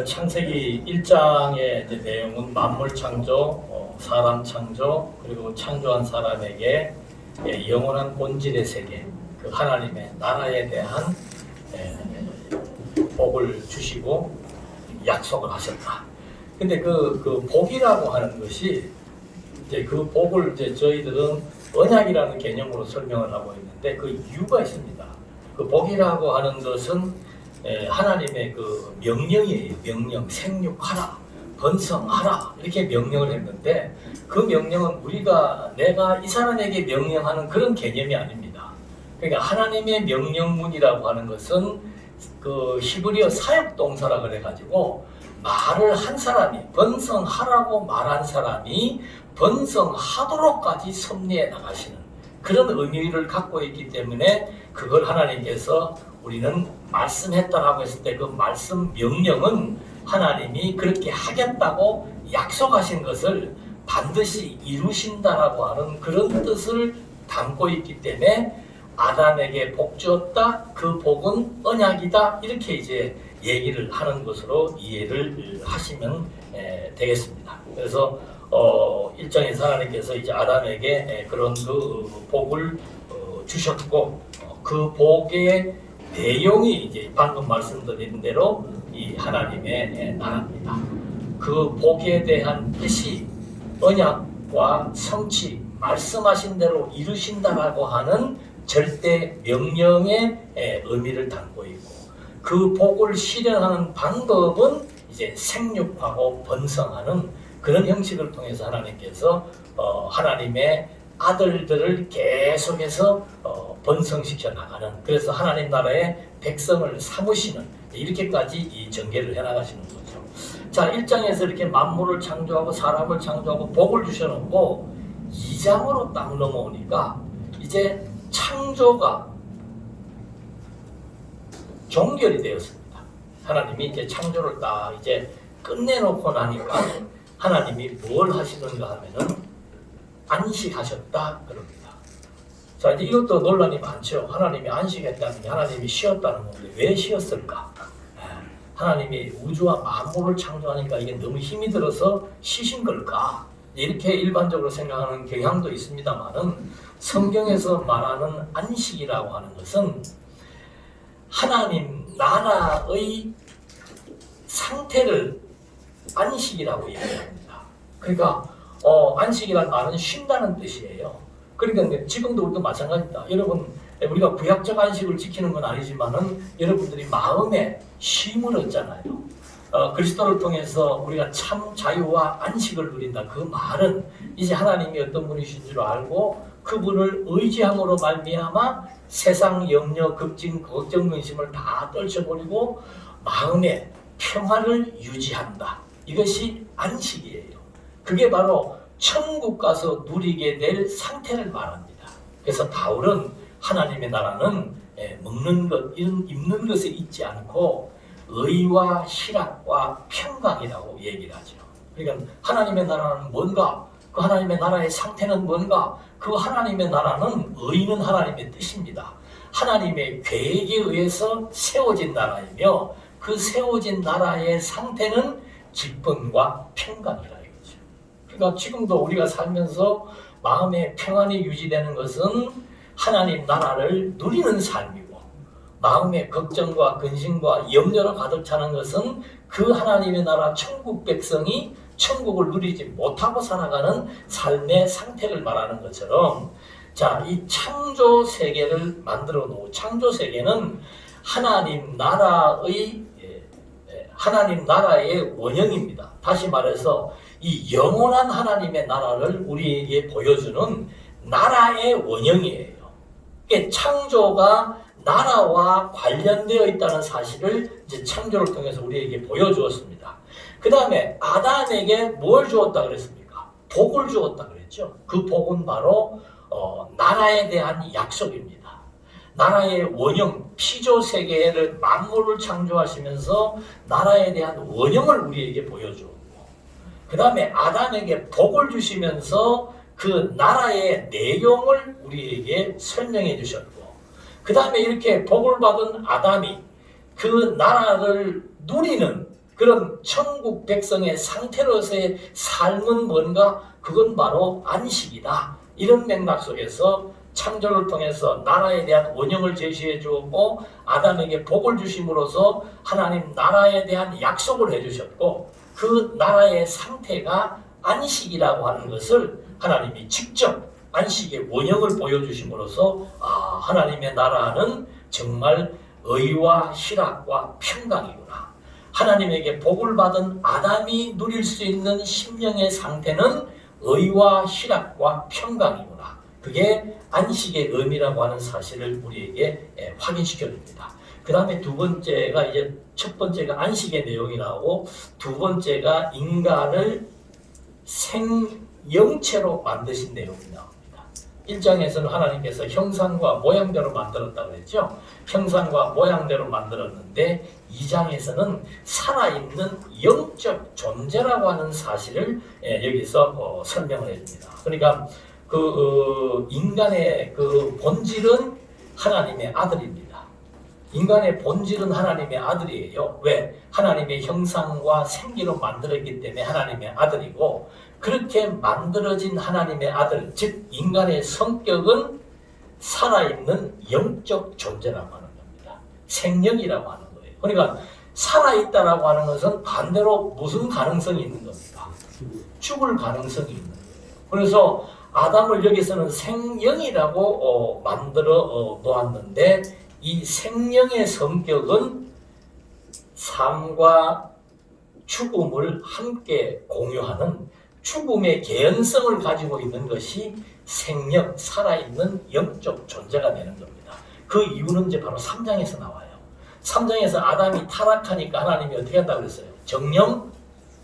창세기 1장의 내용은 만물 창조, 사람 창조, 그리고 창조한 사람에게 영원한 본질의 세계, 그 하나님의 나라에 대한 복을 주시고 약속을 하셨다. 근데 그 복이라고 하는 것이 이제 그 복을 이제 저희들은 언약이라는 개념으로 설명을 하고 있는데 그 이유가 있습니다. 그 복이라고 하는 것은 하나님의 그 명령이에요. 명령, 생육하라, 번성하라 이렇게 명령을 했는데 그 명령은 내가 이 사람에게 명령하는 그런 개념이 아닙니다. 그러니까 하나님의 명령문이라고 하는 것은 그 히브리어 사역동사라 그래가지고 말을 한 사람이 번성하라고 말한 사람이 번성하도록까지 섭리해 나가시는 그런 의미를 갖고 있기 때문에 그걸 하나님께서 우리는 말씀했다라고 했을 때 그 말씀 명령은 하나님이 그렇게 하겠다고 약속하신 것을 반드시 이루신다라고 하는 그런 뜻을 담고 있기 때문에 아담에게 복 주었다. 그 복은 언약이다. 이렇게 이제 얘기를 하는 것으로 이해를 하시면 되겠습니다. 그래서 1장에서 하나님께서 이제 아담에게 그런 그 복을 주셨고 그 복의 내용이 이제 방금 말씀드린 대로 이 하나님의 나라입니다. 그 복에 대한 뜻이 언약과 성취, 말씀하신 대로 이루신다라고 하는 절대 명령의 의미를 담고 있고 그 복을 실현하는 방법은 이제 생육하고 번성하는 그런 형식을 통해서 하나님께서 하나님의 아들들을 계속해서 번성시켜 나가는 그래서 하나님 나라의 백성을 삼으시는 이렇게까지 이 전개를 해나가시는 거죠. 자, 1장에서 이렇게 만물을 창조하고 사람을 창조하고 복을 주셔놓고 2장으로 딱 넘어오니까 이제 창조가 종결이 되었습니다. 하나님이 이제 창조를 딱 이제 끝내놓고 나니까 하나님이 뭘 하시는가 하면은 안식하셨다 그럽니다. 자, 이제 이것도 논란이 많죠. 하나님이 안식했다는 게 하나님이 쉬었다는 건데 왜 쉬었을까? 하나님이 우주와 만물을 창조하니까 이게 너무 힘이 들어서 쉬신 걸까? 이렇게 일반적으로 생각하는 경향도 있습니다만은 성경에서 말하는 안식이라고 하는 것은 하나님 나라의 상태를 안식이라고 얘기합니다. 그러니까 안식이라는 말은 쉰다는 뜻이에요. 그러니까 지금도 우리도 마찬가지입니다. 여러분 우리가 구약적 안식을 지키는 건 아니지만은 여러분들이 마음에 쉼을 얻잖아요. 그리스도를 통해서 우리가 참 자유와 안식을 누린다. 그 말은 이제 하나님이 어떤 분이신 줄 알고 그분을 의지함으로 말미암아 세상 염려, 걱정, 근심을 다 떨쳐버리고 마음의 평화를 유지한다. 이것이 안식이에요. 그게 바로 천국 가서 누리게 될 상태를 말합니다. 그래서 바울은 하나님의 나라는 먹는 것, 입는 것에 있지 않고 의와 희락과 평강이라고 얘기를 하죠. 그러니까 하나님의 나라는 뭔가? 그 하나님의 나라의 상태는 뭔가? 그 하나님의 나라는 의는 하나님의 뜻입니다. 하나님의 계획에 의해서 세워진 나라이며 그 세워진 나라의 상태는 기쁨과 평강이라 이거죠. 그러니까 지금도 우리가 살면서 마음의 평안이 유지되는 것은 하나님 나라를 누리는 삶이고 마음의 걱정과 근심과 염려로 가득 차는 것은 그 하나님의 나라 천국 백성이 천국을 누리지 못하고 살아가는 삶의 상태를 말하는 것처럼 자, 이 창조 세계를 만들어 놓은 창조 세계는 하나님 나라의 원형입니다. 다시 말해서 이 영원한 하나님의 나라를 우리에게 보여주는 나라의 원형이에요. 그러니까 창조가 나라와 관련되어 있다는 사실을 이제 창조를 통해서 우리에게 보여주었습니다. 그 다음에 아담에게 뭘 주었다 그랬습니까? 복을 주었다 그랬죠. 그 복은 바로 나라에 대한 약속입니다. 나라의 원형, 피조 세계를 만물을 창조하시면서 나라에 대한 원형을 우리에게 보여주었고 그 다음에 아담에게 복을 주시면서 그 나라의 내용을 우리에게 설명해 주셨고 그 다음에 이렇게 복을 받은 아담이 그 나라를 누리는 그런 천국 백성의 상태로서의 삶은 뭔가? 그건 바로 안식이다. 이런 맥락 속에서 창조를 통해서 나라에 대한 원형을 제시해 주었고 아담에게 복을 주심으로써 하나님 나라에 대한 약속을 해주셨고 그 나라의 상태가 안식이라고 하는 것을 하나님이 직접 안식의 원형을 보여주심으로써 하나님의 나라는 정말 의와 희락과 평강이구나. 하나님에게 복을 받은 아담이 누릴 수 있는 심령의 상태는 의와 희락과 평강이구나. 그게 안식의 의미라고 하는 사실을 우리에게 확인시켜 줍니다. 그 다음에 두 번째가 이제 첫 번째가 안식의 내용이 나오고 두 번째가 인간을 생영체로 만드신 내용이 나옵니다. 1장에서는 하나님께서 형상과 모양대로 만들었다고 했죠. 형상과 모양대로 만들었는데 2장에서는 살아있는 영적 존재라고 하는 사실을 여기서 설명을 해줍니다. 그러니까 인간의 그 본질은 하나님의 아들입니다. 인간의 본질은 하나님의 아들이에요. 왜? 하나님의 형상과 생기로 만들었기 때문에 하나님의 아들이고 그렇게 만들어진 하나님의 아들, 즉 인간의 성격은 살아있는 영적 존재라고 하는 겁니다. 생명이라고 하는 거예요. 그러니까 살아있다라고 하는 것은 반대로 무슨 가능성이 있는 겁니까? 죽을 가능성이 있는 거예요. 그래서 아담을 여기서는 생명이라고 만들어 놓았는데 이 생명의 성격은 삶과 죽음을 함께 공유하는 죽음의 개연성을 가지고 있는 것이 생명, 살아있는 영적 존재가 되는 겁니다. 그 이유는 이제 바로 3장에서 나와요. 3장에서 아담이 타락하니까 하나님이 어떻게 한다고 그랬어요? 정령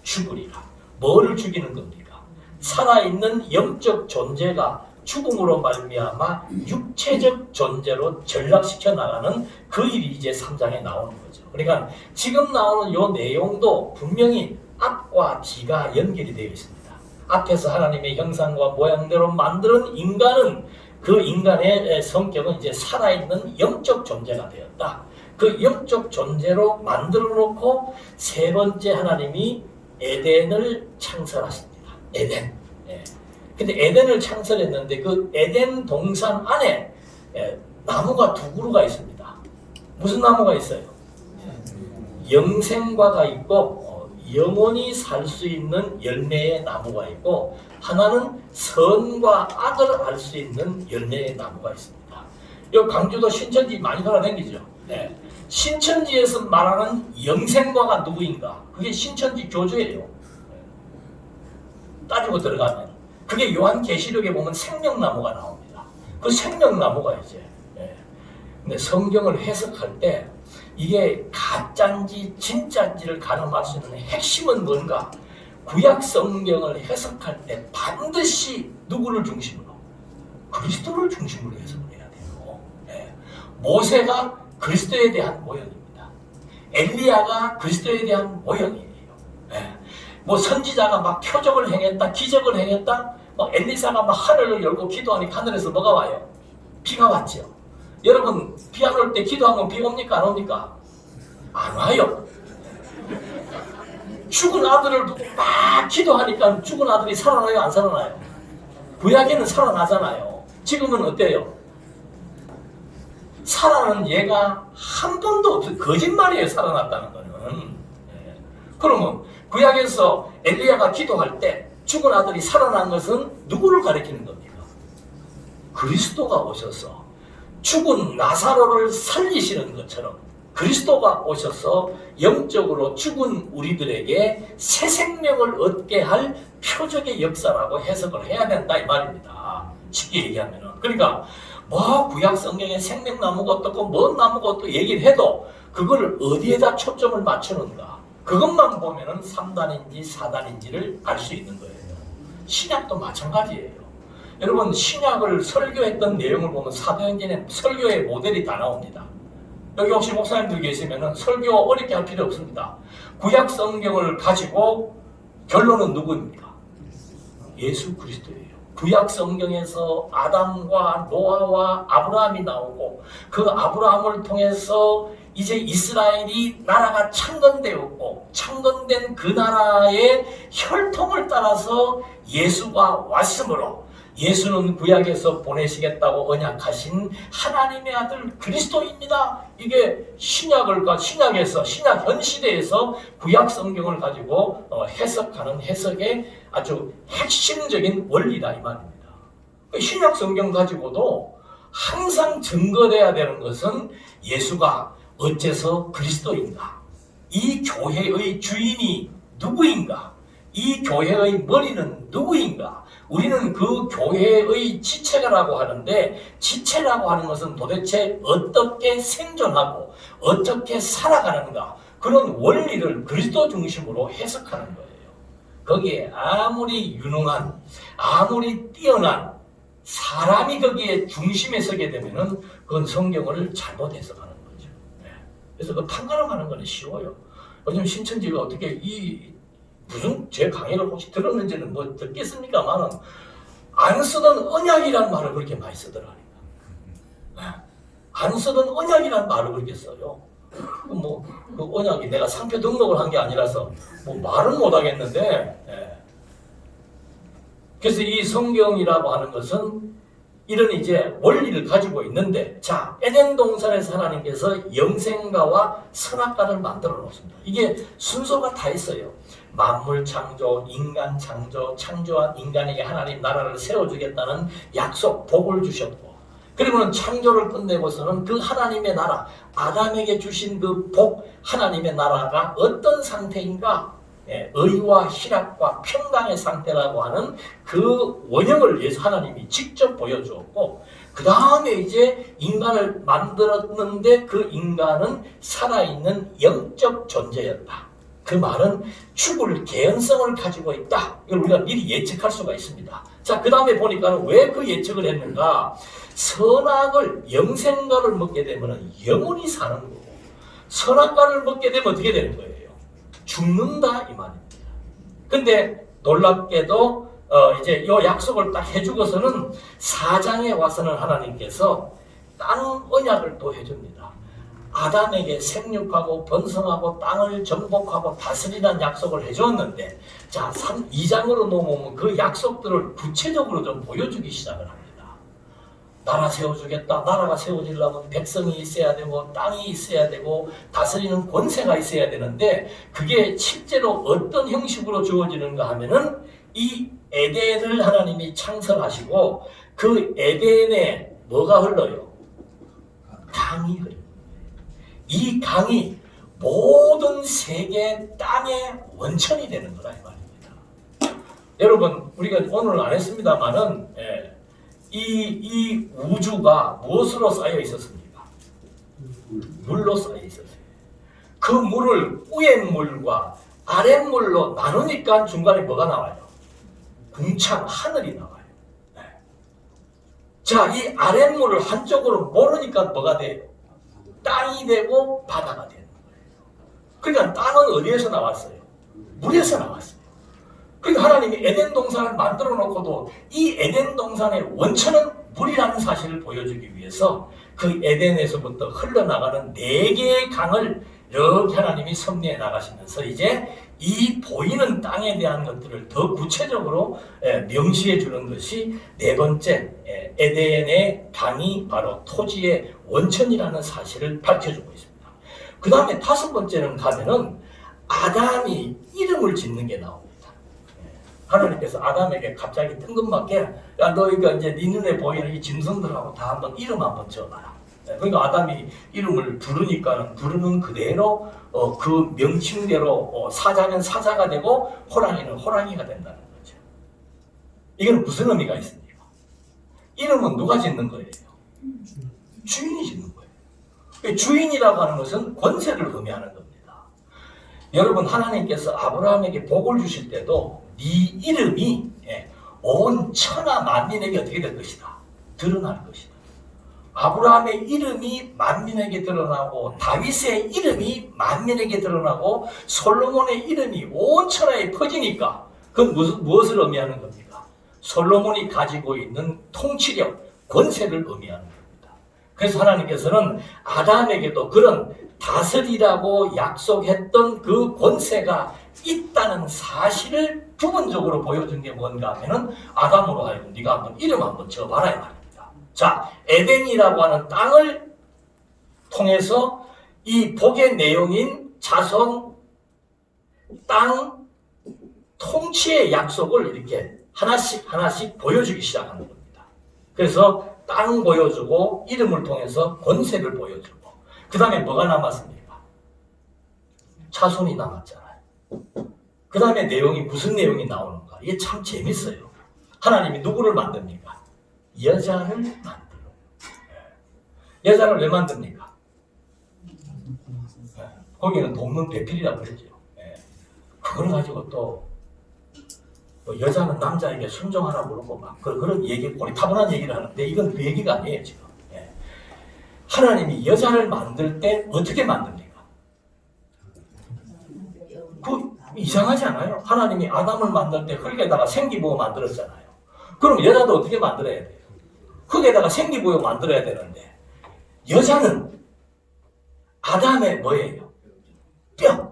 죽으리라. 뭐를 죽이는 겁니까? 살아있는 영적 존재가 죽음으로 말미암아 육체적 존재로 전락시켜 나가는 그 일이 이제 3장에 나오는 거죠. 그러니까 지금 나오는 이 내용도 분명히 앞과 뒤가 연결이 되어 있습니다. 앞에서 하나님의 형상과 모양대로 만드는 인간은 그 인간의 성격은 이제 살아있는 영적 존재가 되었다. 그 영적 존재로 만들어 놓고 세 번째 하나님이 에덴을 창설하십니다. 에덴. 근데 에덴을 창설했는데 그 에덴 동산 안에 나무가 두 그루가 있습니다. 무슨 나무가 있어요? 영생과가 있고 영원히 살 수 있는 열매의 나무가 있고 하나는 선과 악을 알 수 있는 열매의 나무가 있습니다. 이 광주도 신천지 많이 돌아다니죠. 신천지에서 말하는 영생과가 누구인가? 그게 신천지 교주예요. 따지고 들어가면 그게 요한계시록에 보면 생명나무가 나옵니다. 그 생명나무가 이제 근데 성경을 해석할 때 이게 가짜인지 진짜인지를 가늠할 수 있는 핵심은 뭔가? 구약 성경을 해석할 때 반드시 누구를 중심으로? 그리스도를 중심으로 해석을 해야 돼요. 모세가 그리스도에 대한 모형입니다. 엘리야가 그리스도에 대한 모형이에요. 뭐 선지자가 막 표적을 행했다, 기적을 행했다, 막 엘리사가 막 하늘을 열고 기도하니까 하늘에서 뭐가 와요? 비가 왔죠. 여러분 비 안 올 때 기도하면 비 옵니까? 안 옵니까? 안 와요. 죽은 아들을 두고 막 기도하니까 죽은 아들이 살아나요? 안 살아나요? 구약에는 살아나잖아요. 지금은 어때요? 살아난 얘가 한 번도 없어요. 거짓말이에요. 살아났다는 거는. 그러면 구약에서 엘리야가 기도할 때 죽은 아들이 살아난 것은 누구를 가리키는 겁니까? 그리스도가 오셔서 죽은 나사로를 살리시는 것처럼 그리스도가 오셔서 영적으로 죽은 우리들에게 새 생명을 얻게 할 표적의 역사라고 해석을 해야 된다 이 말입니다. 쉽게 얘기하면은. 그러니까 뭐 구약 성경에 생명나무가 어떻고 뭔 나무가 어떻고 얘기를 해도 그걸 어디에다 초점을 맞추는가? 그것만 보면은 3단인지 4단인지를 알 수 있는 거예요. 신약도 마찬가지예요. 여러분 신약을 설교했던 내용을 보면 사도행전에 설교의 모델이 다 나옵니다. 여기 혹시 목사님들 계시면 설교 어렵게 할 필요 없습니다. 구약 성경을 가지고 결론은 누구입니까? 예수 그리스도예요. 구약 성경에서 아담과 노아와 아브라함이 나오고 그 아브라함을 통해서 이제 이스라엘이 나라가 창건되었고 창건된 그 나라의 혈통을 따라서 예수가 왔으므로 예수는 구약에서 보내시겠다고 언약하신 하나님의 아들 그리스도입니다. 이게 신약에서 신약 현 시대에서 구약 성경을 가지고 해석하는 해석의 아주 핵심적인 원리다 이 말입니다. 신약 성경 가지고도 항상 증거돼야 되는 것은 예수가 어째서 그리스도인가? 이 교회의 주인이 누구인가? 이 교회의 머리는 누구인가? 우리는 그 교회의 지체라고 하는데 지체라고 하는 것은 도대체 어떻게 생존하고 어떻게 살아가는가? 그런 원리를 그리스도 중심으로 해석하는 거예요. 거기에 아무리 유능한, 아무리 뛰어난 사람이 거기에 중심에 서게 되면은 그건 성경을 잘못 해석하는 거죠. 그래서 그 판가름하는 건 쉬워요. 요즘 신천지가 어떻게 무슨 제 강의를 혹시 들었는지는 뭐 듣겠습니까만은 안 쓰던 언약이라는 말을 그렇게 많이 쓰더라니까. 안 쓰던 언약이라는 말을 그렇게 써요. 그 언약이 내가 상표 등록을 한 게 아니라서 말은 못 하겠는데. 그래서 이 성경이라고 하는 것은 이런 이제 원리를 가지고 있는데, 자, 에덴 동산에서 하나님께서 영생가와 선악과를 만들어 놓습니다. 이게 순서가 다 있어요. 만물 창조, 인간 창조, 창조한 인간에게 하나님 나라를 세워주겠다는 약속, 복을 주셨고, 그리고는 창조를 끝내고서는 그 하나님의 나라, 아담에게 주신 그 복, 하나님의 나라가 어떤 상태인가? 의와 희락과 평강의 상태라고 하는 그 원형을 예수 하나님이 직접 보여주었고, 그 다음에 이제 인간을 만들었는데 그 인간은 살아있는 영적 존재였다. 그 말은 죽을 개연성을 가지고 있다. 이걸 우리가 미리 예측할 수가 있습니다. 자, 그 다음에 보니까 왜 그 예측을 했는가? 선악을, 영생과를 먹게 되면 영원히 사는 거고, 선악과를 먹게 되면 어떻게 되는 거예요? 죽는다 이 말입니다. 근데 놀랍게도 이제 이 약속을 딱 해주고서는 4장에 와서는 하나님께서 다른 언약을 또 해줍니다. 아담에게 생육하고 번성하고 땅을 정복하고 다스리라는 약속을 해줬는데, 자 2장으로 넘어오면 그 약속들을 구체적으로 좀 보여주기 시작을 합니다. 나라 세워주겠다. 나라가 세워지려면 백성이 있어야 되고 땅이 있어야 되고 다스리는 권세가 있어야 되는데, 그게 실제로 어떤 형식으로 주어지는가 하면은 이 에덴을 하나님이 창설하시고 그 에덴에 뭐가 흘러요? 강이 흘러요. 이 강이 모든 세계 땅의 원천이 되는 거다 이 말입니다. 여러분, 우리가 오늘 안 했습니다만은 이 우주가 무엇으로 쌓여 있었습니까? 물로 쌓여 있었어요. 그 물을 위의 물과 아랫 물로 나누니까 중간에 뭐가 나와요? 궁창, 하늘이 나와요. 네. 자, 이 아랫 물을 한쪽으로 모르니까 뭐가 돼요? 땅이 되고 바다가 되는 거예요. 그러니까 땅은 어디에서 나왔어요? 물에서 나왔어요. 그러니까 하나님이 에덴 동산을 만들어 놓고도 이 에덴 동산의 원천은 물이라는 사실을 보여주기 위해서 그 에덴에서부터 흘러나가는 4개의 강을 이렇게 하나님이 섭리해 나가시면서 이제 이 보이는 땅에 대한 것들을 더 구체적으로 명시해 주는 것이 4번째 에덴의 강이 바로 토지의 원천이라는 사실을 밝혀주고 있습니다. 그 다음에 5번째는 가면은 아담이 이름을 짓는 게 나옵니다. 하나님께서 아담에게 갑자기 뜬금맞게, 야, 너희가 이제 네 눈에 보이는 이 짐승들하고 다 한번 이름 한번 지어봐라. 그러니까 아담이 이름을 부르니까 부르는 그대로 그 명칭대로 사자는 사자가 되고 호랑이는 호랑이가 된다는 거죠. 이건 무슨 의미가 있습니까? 이름은 누가 짓는 거예요? 주인이 짓는 거예요. 주인이라고 하는 것은 권세를 의미하는 겁니다. 여러분, 하나님께서 아브라함에게 복을 주실 때도 네 이름이 온 천하 만민에게 어떻게 될 것이다? 드러날 것이다. 아브라함의 이름이 만민에게 드러나고 다윗의 이름이 만민에게 드러나고 솔로몬의 이름이 온 천하에 퍼지니까 그건 무엇을 의미하는 겁니까? 솔로몬이 가지고 있는 통치력, 권세를 의미하는 겁니다. 그래서 하나님께서는 아담에게도 그런 다스리라고 약속했던 그 권세가 있다는 사실을 부분적으로 보여준 게 뭔가 하면은 아담으로 하여금 네가 한번 이름 한번 지어봐라 이 말입니다. 자, 에덴이라고 하는 땅을 통해서 이 복의 내용인 자손, 땅, 통치의 약속을 이렇게 하나씩 하나씩 보여주기 시작하는 겁니다. 그래서 땅 보여주고 이름을 통해서 권세를 보여주고 그 다음에 뭐가 남았습니까? 자손이 남았잖아요. 그 다음에 내용이 무슨 내용이 나오는가? 이게 참 재밌어요. 하나님이 누구를 만듭니까? 여자를 만들어요. 여자를 왜 만듭니까? 거기는 돕는 배필이라고 그러죠. 그걸 가지고 또 여자는 남자에게 순종하라고 그러고 막 그런 얘기, 고리타분한 얘기를 하는데 이건 그 얘기가 아니에요 지금. 하나님이 여자를 만들 때 어떻게 만듭니까? 그 이상하지 않아요? 하나님이 아담을 만들 때 흙에다가 생기부어 만들었잖아요. 그럼 여자도 어떻게 만들어야 돼요? 흙에다가 생기부어 만들어야 되는데 여자는 아담의 뭐예요? 뼈.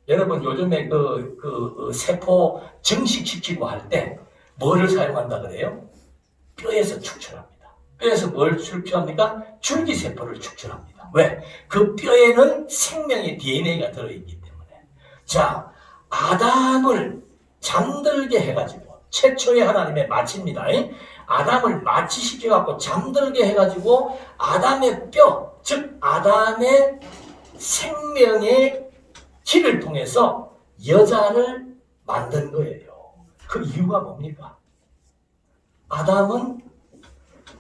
여러분 요즘에 그 세포 증식시키고 할 때 뭐를 사용한다 그래요? 뼈에서 축출합니다. 뼈에서 뭘 축출합니까? 줄기세포를 축출합니다. 왜? 그 뼈에는 생명의 DNA가 들어있기 때문에. 자, 아담을 잠들게 해가지고 최초의 하나님의 마치입니다. 아담을 마취시켜갖고 잠들게 해가지고 아담의 뼈, 즉 아담의 생명의 길을 통해서 여자를 만든 거예요. 그 이유가 뭡니까? 아담은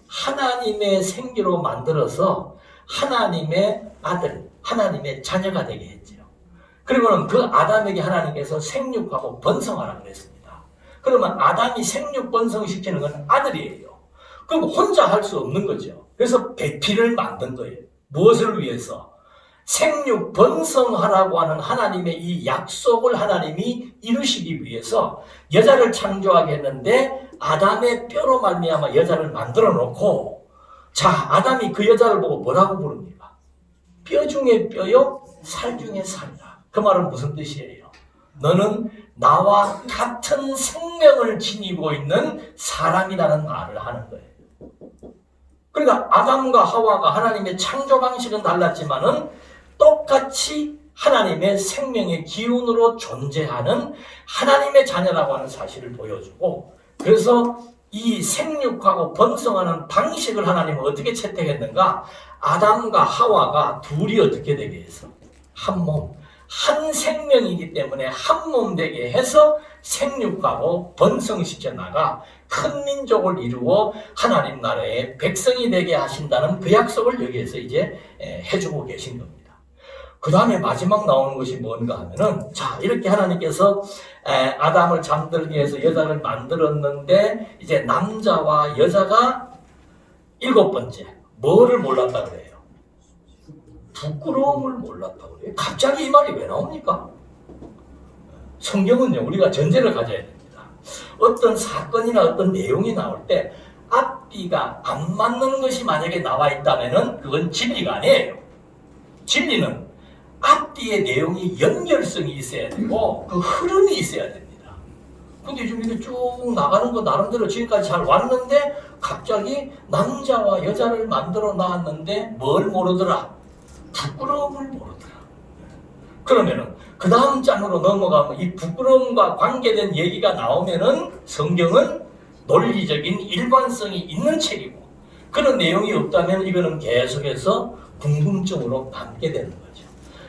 하나님의 생기로 만들어서 하나님의 아들, 하나님의 자녀가 되게 했죠. 그리고는 그 아담에게 하나님께서 생육하고 번성하라고 그랬습니다. 그러면 아담이 생육 번성시키는 건 아들이에요. 그럼 혼자 할 수 없는 거죠. 그래서 배필을 만든 거예요. 무엇을 위해서? 생육 번성하라고 하는 하나님의 이 약속을 하나님이 이루시기 위해서 여자를 창조하게 했는데 아담의 뼈로 말미암아 여자를 만들어 놓고, 자, 아담이 그 여자를 보고 뭐라고 부릅니까? 뼈 중에 뼈요, 살 중에 살이라. 그 말은 무슨 뜻이에요? 너는 나와 같은 생명을 지니고 있는 사람이라는 말을 하는 거예요. 그러니까 아담과 하와가 하나님의 창조 방식은 달랐지만은 똑같이 하나님의 생명의 기운으로 존재하는 하나님의 자녀라고 하는 사실을 보여주고, 그래서 이 생육하고 번성하는 방식을 하나님은 어떻게 채택했는가? 아담과 하와가 둘이 어떻게 되게 해서 한 몸, 한 생명이기 때문에 한 몸 되게 해서 생육하고 번성시켜 나가 큰 민족을 이루어 하나님 나라의 백성이 되게 하신다는 그 약속을 여기에서 이제 해주고 계신 겁니다. 그 다음에 마지막 나오는 것이 뭔가 하면은, 자, 이렇게 하나님께서 아담을 잠들게 해서 여자를 만들었는데, 이제 남자와 여자가 7번째, 뭐를 몰랐다 그래요? 부끄러움을 몰랐다 그래요. 갑자기 이 말이 왜 나옵니까? 성경은요, 우리가 전제를 가져야 됩니다. 어떤 사건이나 어떤 내용이 나올 때 앞뒤가 안 맞는 것이 만약에 나와 있다면은 그건 진리가 아니에요. 진리는 앞뒤의 내용이 연결성이 있어야 되고 그 흐름이 있어야 됩니다. 근데 지금 이게 쭉 나가는 거 나름대로 지금까지 잘 왔는데 갑자기 남자와 여자를 만들어 놨는데 뭘 모르더라? 부끄러움을 모르더라. 그러면은 그 다음 장으로 넘어가면 이 부끄러움과 관계된 얘기가 나오면은 성경은 논리적인 일관성이 있는 책이고, 그런 내용이 없다면 이거는 계속해서 궁금증으로 남게 되는 거죠.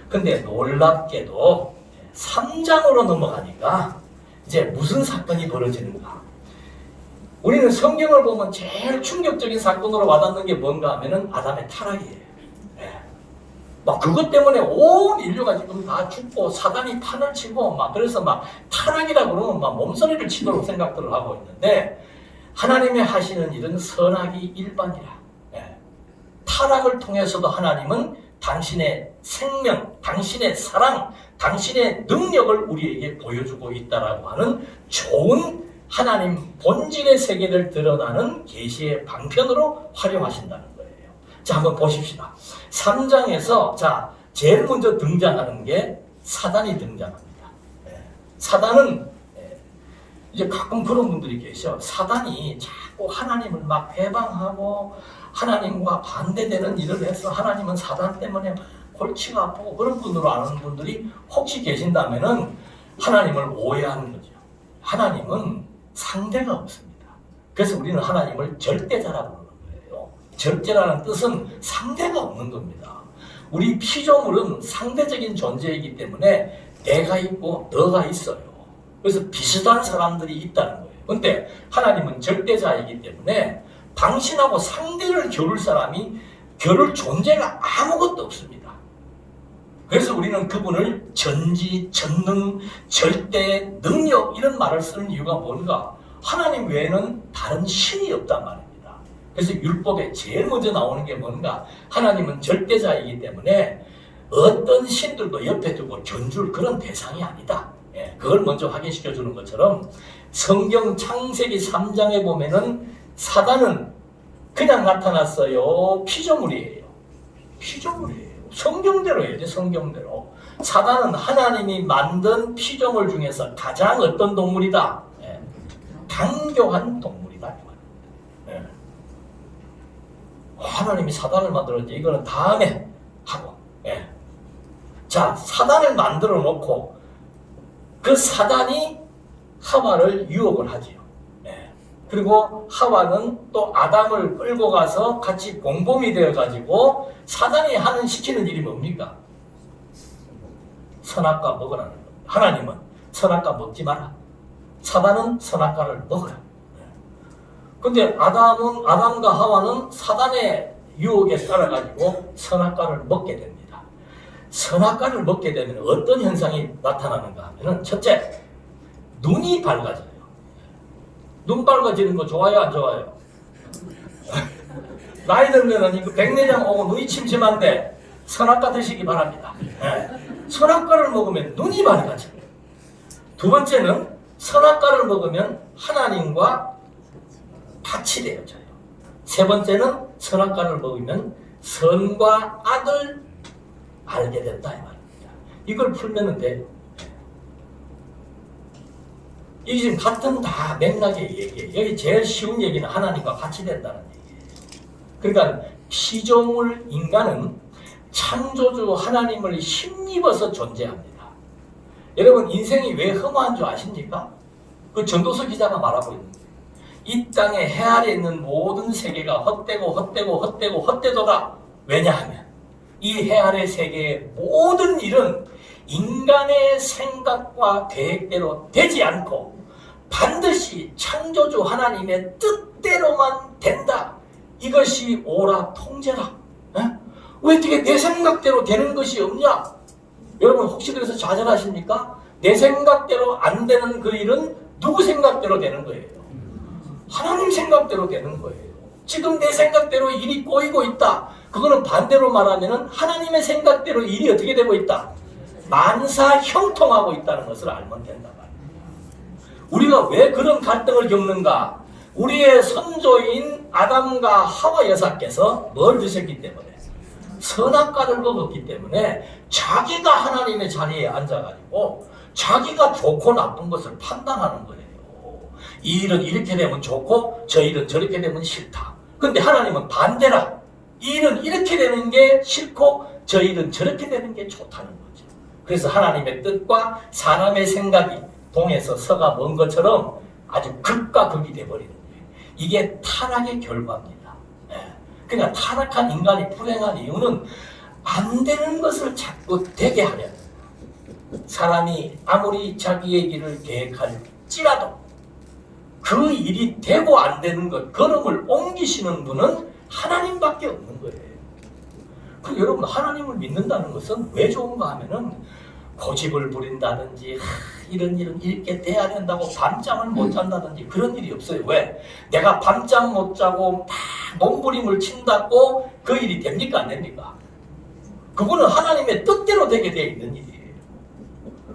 근데 놀랍게도 3장으로 넘어가니까 이제 무슨 사건이 벌어지는가? 우리는 성경을 보면 제일 충격적인 사건으로 와닿는 게 뭔가 하면은 아담의 타락이에요. 막 그것 때문에 온 인류가 지금 다 죽고 사단이 판을 치고 막 그래서 막 타락이라 그러면 막 몸서리를 치도록 생각들을 하고 있는데, 하나님이 하시는 일은 선하기 일반이라. 타락을 통해서도 하나님은 당신의 생명, 당신의 사랑, 당신의 능력을 우리에게 보여주고 있다라고 하는 좋은 하나님 본질의 세계를 드러나는 계시의 방편으로 활용하신다는 거예요. 자, 한번 보십시다. 3장에서 자, 제일 먼저 등장하는 게 사단이 등장합니다. 사단은 이제 가끔 그런 분들이 계셔. 사단이 자꾸 하나님을 막 배방하고 하나님과 반대되는 일을 해서 하나님은 사단 때문에 막 골치가 아프고 그런 분으로 아는 분들이 혹시 계신다면은 하나님을 오해하는 거죠. 하나님은 상대가 없습니다. 그래서 우리는 하나님을 절대자라고 부르는 거예요. 절대라는 뜻은 상대가 없는 겁니다. 우리 피조물은 상대적인 존재이기 때문에 내가 있고 너가 있어요. 그래서 비슷한 사람들이 있다는 거예요. 근데 하나님은 절대자이기 때문에 당신하고 상대를 겨룰 사람이 겨룰 존재가 아무것도 없습니다. 그래서 우리는 그분을 전지, 전능, 절대, 능력 이런 말을 쓰는 이유가 뭔가? 하나님 외에는 다른 신이 없단 말입니다. 그래서 율법에 제일 먼저 나오는 게 뭔가? 하나님은 절대자이기 때문에 어떤 신들도 옆에 두고 견줄 그런 대상이 아니다. 그걸 먼저 확인시켜 주는 것처럼 성경 창세기 3장에 보면은 사단은 그냥 나타났어요. 피조물이에요. 피조물이에요. 성경대로 해야 돼. 성경대로. 사단은 하나님이 만든 피조물 중에서 가장 어떤 동물이다? 강교한 동물이다. 하나님이 사단을 만들었지. 이거는 다음에 하고. 자, 사단을 만들어 놓고 그 사단이 하와를 유혹을 하지요. 그리고 하와는 또 아담을 끌고 가서 같이 공범이 되어가지고 사단이 시키는 일이 뭡니까? 선악과 먹으라는 겁니다. 하나님은 선악과 먹지 마라. 사단은 선악과를 먹으라. 근데 아담과 하와는 사단의 유혹에 따라가지고 선악과를 먹게 됩니다. 선악과를 먹게 되면 어떤 현상이 나타나는가 하면은 첫째, 눈이 밝아져요. 눈 밝아지는 거 좋아요, 안 좋아요? 나이 들면은 이거 백내장 오고 눈이 침침한데 선악과 드시기 바랍니다. 선악과를 먹으면 눈이 밝아져요. 두 번째는 선악과를 먹으면 하나님과 같이 되어져요. 세 번째는 선악과를 먹으면 선과 악을 알게 된다 이 말입니다. 이걸 풀면은 돼요. 이게 지금 같은 다 맥락의 얘기예요. 여기 제일 쉬운 얘기는 하나님과 같이 된다는 얘기예요. 그러니까 피조물 인간은 창조주 하나님을 힘입어서 존재합니다. 여러분 인생이 왜 허무한 줄 아십니까? 그 전도서 기자가 말하고 있는 거예요. 이 땅에 해 아래 있는 모든 세계가 헛되도다. 왜냐하면 이 해 아래 세계의 모든 일은 인간의 생각과 계획대로 되지 않고 반드시 창조주 하나님의 뜻대로만 된다. 이것이 오라 통제라. 왜 어떻게 내 생각대로 되는 것이 없냐? 여러분 혹시 그래서 좌절하십니까? 내 생각대로 안 되는 그 일은 누구 생각대로 되는 거예요? 하나님 생각대로 되는 거예요. 지금 내 생각대로 일이 꼬이고 있다. 그거는 반대로 말하면 하나님의 생각대로 일이 어떻게 되고 있다? 만사 형통하고 있다는 것을 알면 된다 말입니다. 우리가 왜 그런 갈등을 겪는가? 우리의 선조인 아담과 하와 여사께서 뭘 드셨기 때문에? 선악과를 먹었기 때문에 자기가 하나님의 자리에 앉아가지고 자기가 좋고 나쁜 것을 판단하는 거예요. 이 일은 이렇게 되면 좋고 저 일은 저렇게 되면 싫다. 근데 하나님은 반대라. 이 일은 이렇게 되는 게 싫고 저 일은 저렇게 되는 게 좋다는 거죠. 그래서 하나님의 뜻과 사람의 생각이 동에서 서가 먼 것처럼 아주 극과 극이 돼버리는 거예요. 이게 타락의 결과입니다. 그러니까 타락한 인간이 불행한 이유는 안 되는 것을 자꾸 되게 하려는 거예요. 사람이 아무리 자기의 길을 계획할지라도 그 일이 되고 안 되는 것, 걸음을 옮기시는 분은 하나님밖에 없는 거예요. 그리고 여러분 하나님을 믿는다는 것은 왜 좋은가 하면은 고집을 부린다든지 이런 일은 이렇게 돼야 된다고 밤잠을 못 잔다든지 그런 일이 없어요. 왜? 내가 밤잠 못 자고 막 몸부림을 친다고 그 일이 됩니까? 안 됩니까? 그거는 하나님의 뜻대로 되게 되어 있는 일이에요.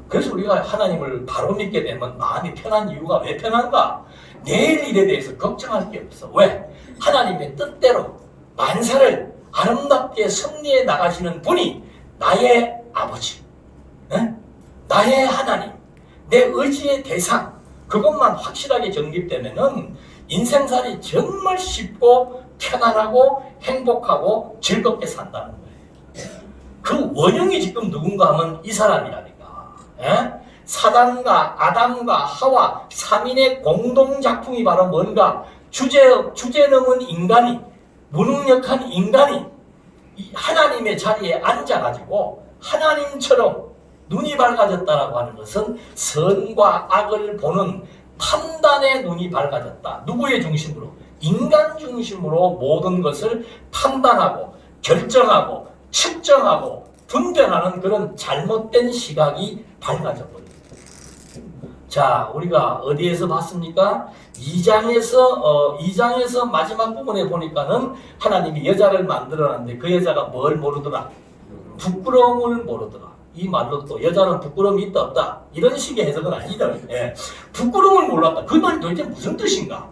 그래서 우리가 하나님을 바로 믿게 되면 마음이 편한 이유가 왜 편한가? 내일 일에 대해서 걱정할 게 없어. 왜? 하나님의 뜻대로 만사를 아름답게 승리해 나가시는 분이 나의 아버지, 나의 하나님, 내 의지의 대상, 그것만 확실하게 정립되면은 인생살이 정말 쉽고 편안하고 행복하고 즐겁게 산다는 거예요. 그 원흉이 지금 누군가 하면 이 사람이라니까. 사단과 아담과 하와 3인의 공동작품이 바로 뭔가 주제넘은 인간이, 무능력한 인간이 하나님의 자리에 앉아가지고 하나님처럼 눈이 밝아졌다라고 하는 것은 선과 악을 보는 판단의 눈이 밝아졌다. 누구의 중심으로? 인간 중심으로 모든 것을 판단하고 결정하고 측정하고 분별하는 그런 잘못된 시각이 밝아져 버립니다. 자, 우리가 어디에서 봤습니까? 2장에서 마지막 부분에 보니까는 하나님이 여자를 만들어놨는데 그 여자가 뭘 모르더라? 부끄러움을 모르더라. 이 말로 또 여자는 부끄러움이 있다 없다 이런 식의 해석은 아니다. 부끄러움을 몰랐다. 그 말이 도대체 무슨 뜻인가?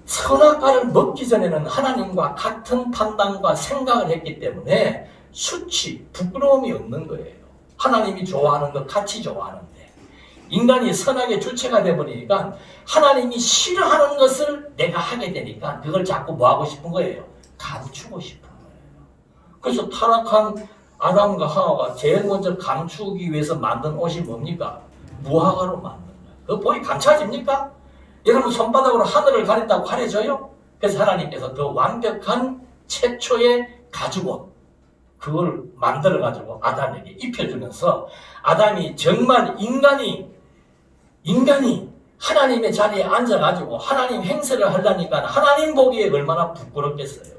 선악과를 먹기 전에는 하나님과 같은 판단과 생각을 했기 때문에 수치, 부끄러움이 없는 거예요. 하나님이 좋아하는 것 같이 좋아하는데 인간이 선악의 주체가 되어버리니까 하나님이 싫어하는 것을 내가 하게 되니까 그걸 자꾸 뭐 하고 싶은 거예요? 감추고 싶은 거예요. 그래서 타락한 아담과 하와가 제일 먼저 감추기 위해서 만든 옷이 뭡니까? 무화과로 만든 거예요. 그거 보기 감춰집니까? 여러분 손바닥으로 하늘을 가린다고 가려져요? 그래서 하나님께서 더 완벽한 최초의 가죽옷 그걸 만들어가지고 아담에게 입혀주면서 아담이 정말 인간이 하나님의 자리에 앉아가지고 하나님 행세를 하려니까 하나님 보기에 얼마나 부끄럽겠어요.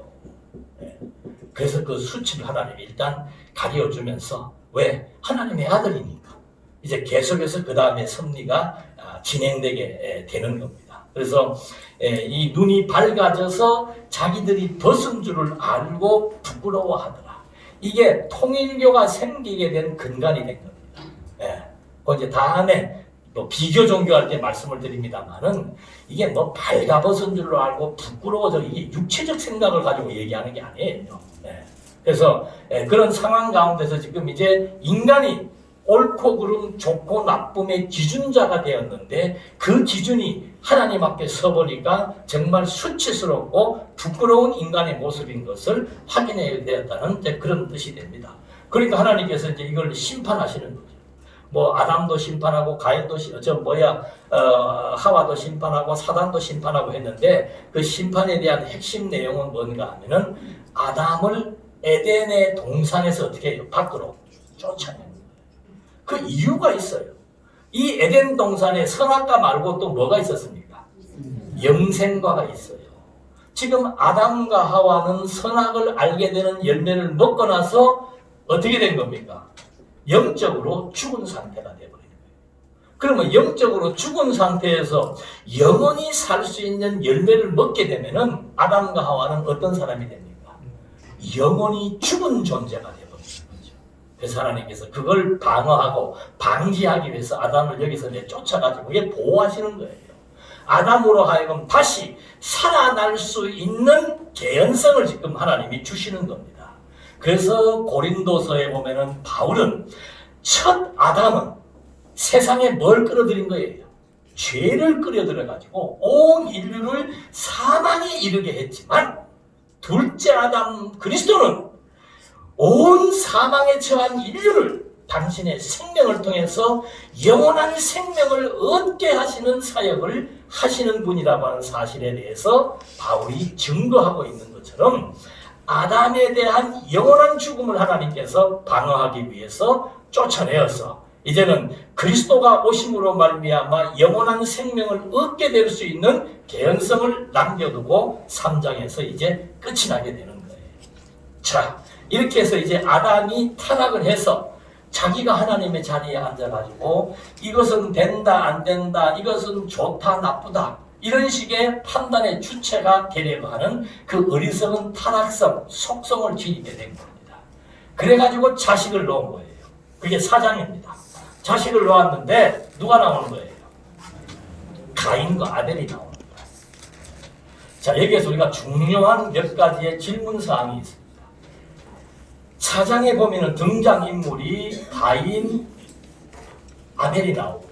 그래서 그 수치를 하나님이 일단 가려주면서 왜? 하나님의 아들이니까 이제 계속해서 그 다음에 섭리가 진행되게 되는 겁니다. 그래서 이 눈이 밝아져서 자기들이 벗은 줄을 알고 부끄러워하더라. 이게 통일교가 생기게 된 근간이 된 겁니다. 그 이제 다음에 또 비교 종교할 때 말씀을 드립니다만은 이게 뭐 발가벗은 줄로 알고 부끄러워져 이게 육체적 생각을 가지고 얘기하는 게 아니에요. 그래서 그런 상황 가운데서 지금 이제 인간이 옳고 그름, 좋고 나쁨의 기준자가 되었는데 그 기준이 하나님 앞에 서보니까 정말 수치스럽고 부끄러운 인간의 모습인 것을 확인해야 되었다는 그런 뜻이 됩니다. 그러니까 하나님께서 이제 이걸 심판하시는 거죠. 뭐 아담도 심판하고 가인도 하와도 심판하고 사단도 심판하고 했는데 그 심판에 대한 핵심 내용은 뭔가 하면은 아담을 에덴의 동산에서 어떻게 해요? 밖으로 쫓아내는 거예요. 그 이유가 있어요. 이 에덴 동산에 선악과 말고 또 뭐가 있었습니까? 영생과가 있어요. 지금 아담과 하와는 선악을 알게 되는 열매를 먹고 나서 어떻게 된 겁니까? 영적으로 죽은 상태가 되어버리는 거예요. 그러면 영적으로 죽은 상태에서 영원히 살 수 있는 열매를 먹게 되면은 아담과 하와는 어떤 사람이 됩니까? 영원히 죽은 존재가 되어버리는 거죠. 그래서 하나님께서 그걸 방어하고 방지하기 위해서 아담을 여기서 쫓아가지고 이게 보호하시는 거예요. 아담으로 하여금 다시 살아날 수 있는 개연성을 지금 하나님이 주시는 겁니다. 그래서 고린도서에 보면은 바울은 첫 아담은 세상에 뭘 끌어들인 거예요? 죄를 끌어들여가지고 온 인류를 사망에 이르게 했지만 둘째 아담 그리스도는 온 사망에 처한 인류를 당신의 생명을 통해서 영원한 생명을 얻게 하시는 사역을 하시는 분이라고 하는 사실에 대해서 바울이 증거하고 있는 것처럼 아담에 대한 영원한 죽음을 하나님께서 방어하기 위해서 쫓아내어서 이제는 그리스도가 오심으로 말미암아 영원한 생명을 얻게 될 수 있는 개연성을 남겨두고 3장에서 이제 끝이 나게 되는 거예요. 자, 이렇게 해서 이제 아담이 타락을 해서 자기가 하나님의 자리에 앉아가지고 이것은 된다 안 된다 이것은 좋다 나쁘다 이런 식의 판단의 주체가 되려고 하는 그 어리석은 타락성, 속성을 지니게 된 겁니다. 그래가지고 자식을 놓은 거예요. 그게 4장입니다. 자식을 놓았는데 누가 나오는 거예요? 가인과 아벨이 나오는 거예요. 자, 여기에서 우리가 중요한 몇 가지의 질문 사항이 있습니다. 4장에 보면은 등장인물이 가인, 아벨이 나오고,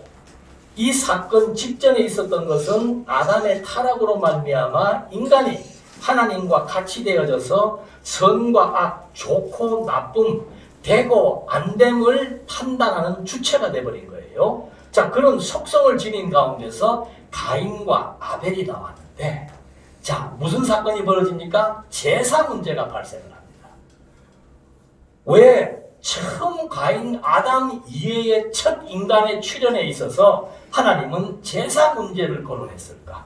이 사건 직전에 있었던 것은 아담의 타락으로 말미암아 인간이 하나님과 같이 되어져서 선과 악, 좋고 나쁨, 되고 안 됨을 판단하는 주체가 되어버린 거예요. 자, 그런 속성을 지닌 가운데서 가인과 아벨이 나왔는데, 자, 무슨 사건이 벌어집니까? 제사 문제가 발생을 합니다. 왜? 처음 가인 아담 이외의 첫 인간의 출현에 있어서 하나님은 제사 문제를 거론했을까?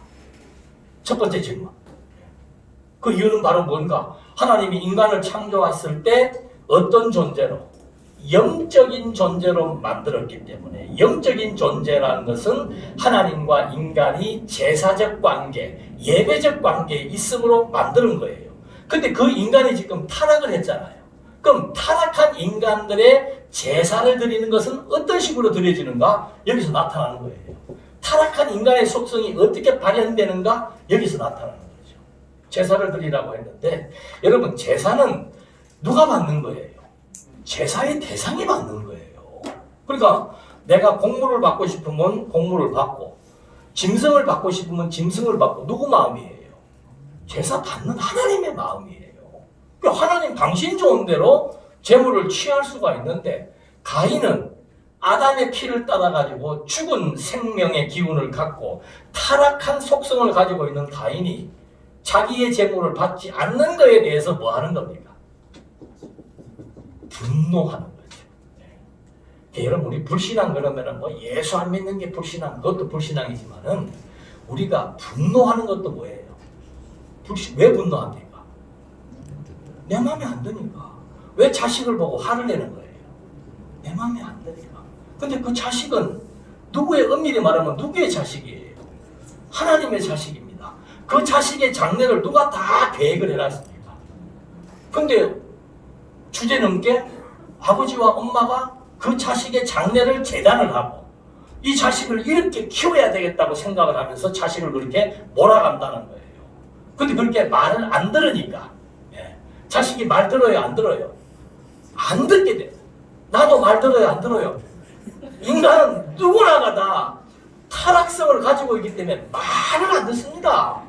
첫 번째 질문. 그 이유는 바로 뭔가? 하나님이 인간을 창조했을 때 어떤 존재로? 영적인 존재로 만들었기 때문에, 영적인 존재라는 것은 하나님과 인간이 제사적 관계, 예배적 관계에 있음으로 만드는 거예요. 근데 그 인간이 지금 타락을 했잖아요. 그럼 타락한 인간들의 제사를 드리는 것은 어떤 식으로 드려지는가? 여기서 나타나는 거예요. 타락한 인간의 속성이 어떻게 발현되는가? 여기서 나타나는 거죠. 제사를 드리라고 했는데, 여러분, 제사는 누가 받는 거예요? 제사의 대상이 받는 거예요. 그러니까 내가 공물을 받고 싶으면 공물을 받고, 짐승을 받고 싶으면 짐승을 받고, 누구 마음이에요? 제사 받는 하나님의 마음이에요. 하나님 당신 좋은 대로 제물을 취할 수가 있는데, 가인은 아담의 피를 따라가지고 죽은 생명의 기운을 갖고 타락한 속성을 가지고 있는 가인이 자기의 제물을 받지 않는 것에 대해서 뭐 하는 겁니까? 분노하는 거죠. 네. 여러분, 우리 불신앙 그러면은 뭐 예수 안 믿는 게 불신앙, 그것도 불신앙이지만은 우리가 분노하는 것도 뭐예요? 왜 분노합니까? 내 마음에 안 드니까. 왜 자식을 보고 화를 내는 거예요? 내 마음에 안 드니까. 근데 그 자식은 누구의, 엄밀히 말하면 누구의 자식이에요? 하나님의 자식입니다. 그 자식의 장래를 누가 다 계획을 해놨습니까? 근데 주제는 게 아버지와 엄마가 그 자식의 장래를 재단을 하고 이 자식을 이렇게 키워야 되겠다고 생각을 하면서 자식을 그렇게 몰아간다는 거예요. 근데 그렇게 말을 안 들으니까, 자식이 말 들어요, 안 들어요? 안 듣게 돼. 나도 말 들어요, 안 들어요? 인간은 누구나가 다 타락성을 가지고 있기 때문에 말을 안 듣습니다.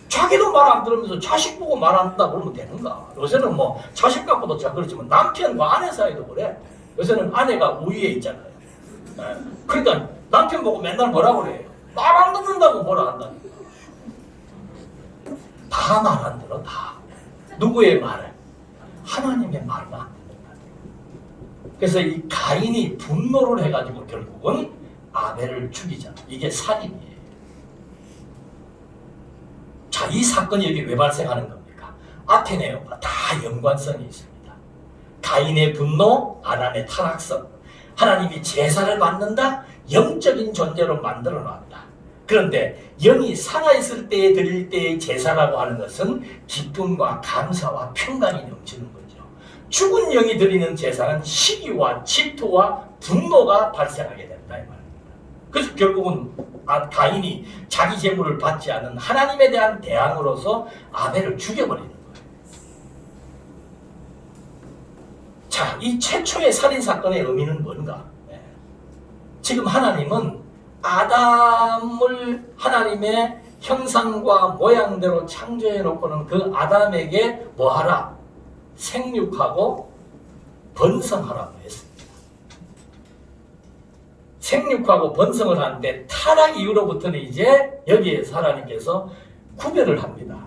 자기도 말 안 들으면서 자식 보고 말 안 듣다 그러면 되는가? 요새는 뭐 자식 갖고도 자 그렇지만 남편과 아내 사이도 그래. 요새는 아내가 우위에 있잖아요. 그러니까 남편 보고 맨날 뭐라 그래요? 말 안 듣는다고 뭐라 한다. 다 말 안 들어, 다. 누구의 말을? 하나님의 말을 안 듣는다. 그래서 이 가인이 분노를 해가지고 결국은 아벨을 죽이잖아. 이게 살인이에요. 자, 이 사건이 여기 왜 발생하는 겁니까? 앞에 내용과 다 연관성이 있습니다. 가인의 분노, 아담의 타락성. 하나님이 제사를 받는다? 영적인 존재로 만들어 놨다. 그런데 영이 살아있을 때에 드릴 때의 제사라고 하는 것은 기쁨과 감사와 평강이 넘치는 거죠. 죽은 영이 드리는 제사는 시기와 질투와 분노가 발생하게 된다 이 말입니다. 그래서 결국은 가인이 자기 제물을 받지 않은 하나님에 대한 대항으로서 아벨을 죽여버리는 거예요. 자, 이 최초의 살인사건의 의미는 뭔가? 지금 하나님은 아담을 하나님의 형상과 모양대로 창조해 놓고는 그 아담에게 뭐하라? 생육하고 번성하라고 했습니다. 생육하고 번성을 하는데 타락 이후로부터는 이제 여기에서 하나님께서 구별을 합니다.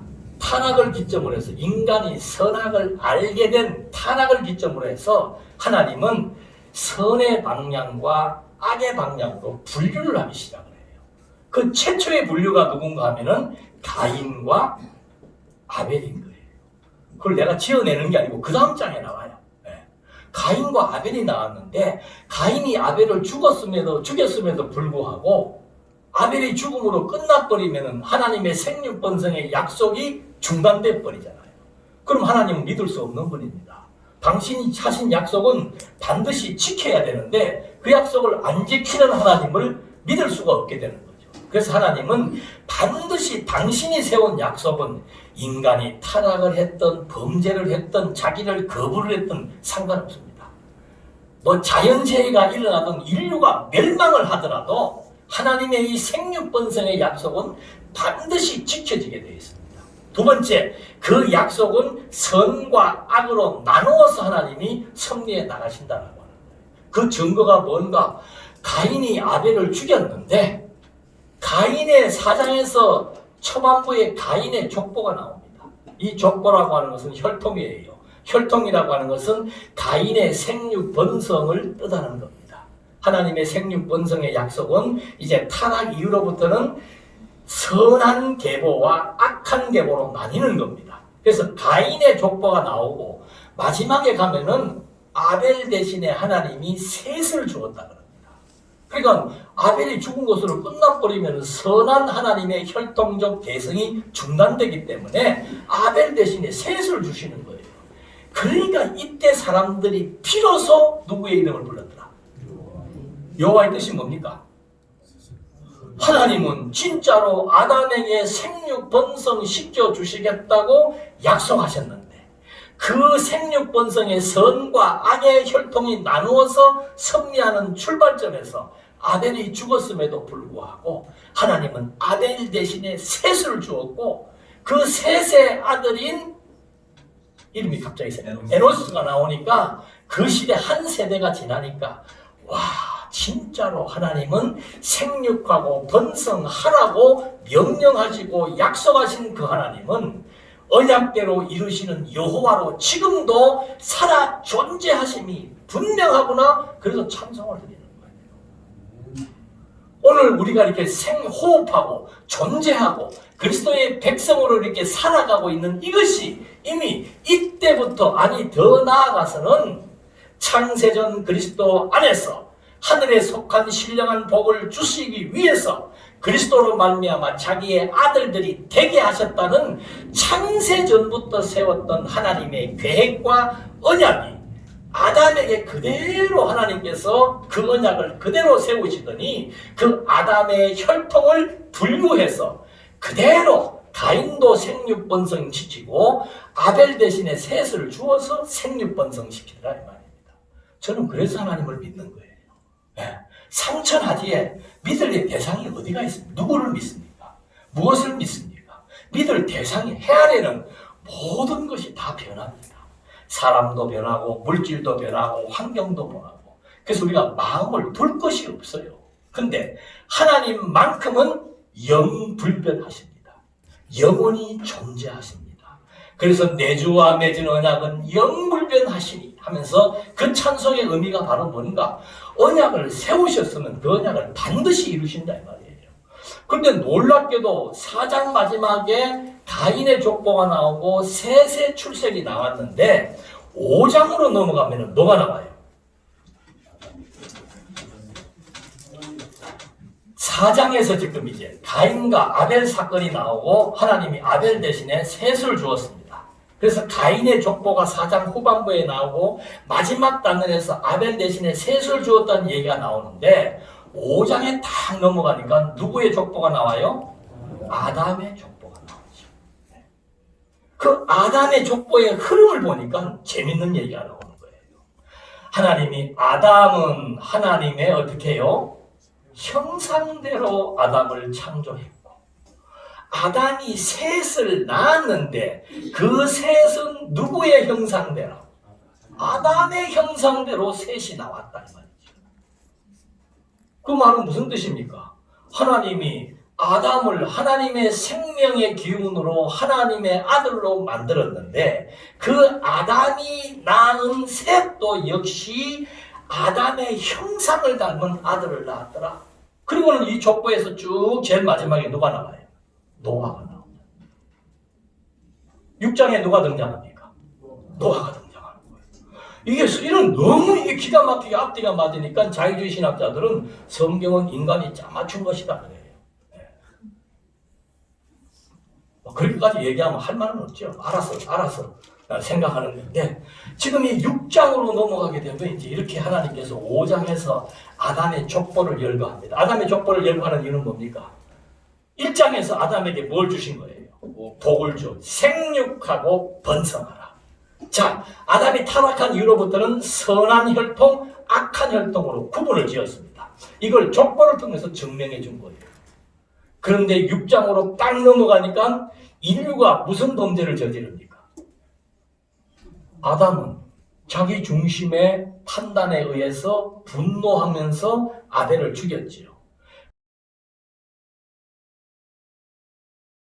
타락을 기점으로 해서 인간이 선악을 알게 된 타락을 기점으로 해서 하나님은 선의 방향과 악의 방향으로 분류를 하기 시작을 해요. 그 최초의 분류가 누군가 하면은 가인과 아벨인 거예요. 그걸 내가 지어내는 게 아니고 그 다음 장에 나와요. 가인과 아벨이 나왔는데 가인이 아벨을 죽였음에도 불구하고 아벨의 죽음으로 끝나버리면은 하나님의 생육 번성의 약속이 중단돼 버리잖아요. 그럼 하나님은 믿을 수 없는 분입니다. 당신이 하신 약속은 반드시 지켜야 되는데 그 약속을 안 지키는 하나님을 믿을 수가 없게 되는 거죠. 그래서 하나님은 반드시 당신이 세운 약속은 인간이 타락을 했던 범죄를 했던 자기를 거부를 했던 상관없습니다. 뭐 자연재해가 일어나든 인류가 멸망을 하더라도 하나님의 이 생육번성의 약속은 반드시 지켜지게 되어 있습니다. 두 번째, 그 약속은 선과 악으로 나누어서 하나님이 섭리해 나가신다라고 하는 거예요. 그 증거가 뭔가? 가인이 아벨을 죽였는데 가인의 사장에서 초반부에 가인의 족보가 나옵니다. 이 족보라고 하는 것은 혈통이에요. 혈통이라고 하는 것은 가인의 생육번성을 뜻하는 겁니다. 하나님의 생육번성의 약속은 이제 타락 이후로부터는 선한 계보와 악한 계보로 나뉘는 겁니다. 그래서 가인의 족보가 나오고 마지막에 가면은 아벨 대신에 하나님이 셋을 주었다 그럽니다. 그러니까 아벨이 죽은 것으로 끝나버리면 선한 하나님의 혈통적 계승이 중단되기 때문에 아벨 대신에 셋을 주시는 거예요. 그러니까 이때 사람들이 비로소 누구의 이름을 불렀더라? 여호와의 뜻이 뭡니까? 하나님은 진짜로 아담에게 생육번성 시켜주시겠다고 약속하셨는데 그 생육번성의 선과 악의 혈통이 나누어서 섭리하는 출발점에서 아벨이 죽었음에도 불구하고 하나님은 아벨 대신에 셋을 주었고 그 셋의 아들인 이름이 갑자기 에노스가 나오니까 그 시대 한 세대가 지나니까 와, 진짜로 하나님은 생육하고 번성하라고 명령하시고 약속하신 그 하나님은 언약대로 이루시는 여호와로 지금도 살아 존재하심이 분명하구나. 그래서 찬송을 드리는 거예요. 오늘 우리가 이렇게 생호흡하고 존재하고 그리스도의 백성으로 이렇게 살아가고 있는 이것이 이미 이때부터, 아니 더 나아가서는 창세전 그리스도 안에서 하늘에 속한 신령한 복을 주시기 위해서 그리스도로 말미암아 자기의 아들들이 되게 하셨다는 창세전부터 세웠던 하나님의 계획과 언약이 아담에게 그대로 하나님께서 그 언약을 그대로 세우시더니 그 아담의 혈통을 분류해서 그대로 가인도 생육번성 시키고 아벨 대신에 셋을 주어서 생육번성 시키더라 이 말입니다. 저는 그래서 하나님을 믿는 거예요. 네. 상천하지에 믿을 대상이 어디가 있습니까? 누구를 믿습니까? 무엇을 믿습니까? 믿을 대상이 해 아래는 모든 것이 다 변합니다. 사람도 변하고 물질도 변하고 환경도 변하고 그래서 우리가 마음을 둘 것이 없어요. 근데 하나님만큼은 영불변하십니다. 영원히 존재하십니다. 그래서 내주와 맺은 언약은 영불변하시니 하면서 그 찬송의 의미가 바로 뭔가? 언약을 세우셨으면 그 언약을 반드시 이루신다 이 말이에요. 그런데 놀랍게도 4장 마지막에 가인의 족보가 나오고 셋의 출생이 나왔는데 5장으로 넘어가면 뭐가 나와요? 4장에서 지금 이제 가인과 아벨 사건이 나오고 하나님이 아벨 대신에 셋을 주었습니다. 그래서 가인의 족보가 4장 후반부에 나오고 마지막 단락에서 아벨 대신에 셋을 주었다는 얘기가 나오는데 5장에 딱 넘어가니까 누구의 족보가 나와요? 아담의 족보가 나오죠. 그 아담의 족보의 흐름을 보니까 재밌는 얘기가 나오는 거예요. 하나님이 아담은 하나님의 어떻게 해요? 형상대로 아담을 창조했고 아담이 셋을 낳았는데 그 셋은 누구의 형상대로? 아담의 형상대로 셋이 나왔다 이 말이죠. 그 말은 무슨 뜻입니까? 하나님이 아담을 하나님의 생명의 기운으로 하나님의 아들로 만들었는데 그 아담이 낳은 셋도 역시 아담의 형상을 닮은 아들을 낳았더라. 그리고는 이 족보에서 쭉 제일 마지막에 누가 나와요? 노아가 나옵니다. 6장에 누가 등장합니까? 노아가 등장하는 거예요. 이게 이런 너무 이게 기가 막히게 앞뒤가 맞으니까 자유주의 신학자들은 성경은 인간이 짜맞춘 것이다 그래요. 네. 그렇게까지 얘기하면 할 말은 없죠. 알아서 생각하는 건데 지금 이 6장으로 넘어가게 되면 이제 이렇게 하나님께서 5장에서 아담의 족보를 열거합니다. 아담의 족보를 열거하는 이유는 뭡니까? 1장에서 아담에게 뭘 주신 거예요? 복을 줘. 생육하고 번성하라. 자, 아담이 타락한 이후로부터는 선한 혈통, 악한 혈통으로 구분을 지었습니다. 이걸 족보를 통해서 증명해 준 거예요. 그런데 6장으로 딱 넘어가니까 인류가 무슨 범죄를 저지릅니까? 아담은 자기 중심의 판단에 의해서 분노하면서 아벨을 죽였지요.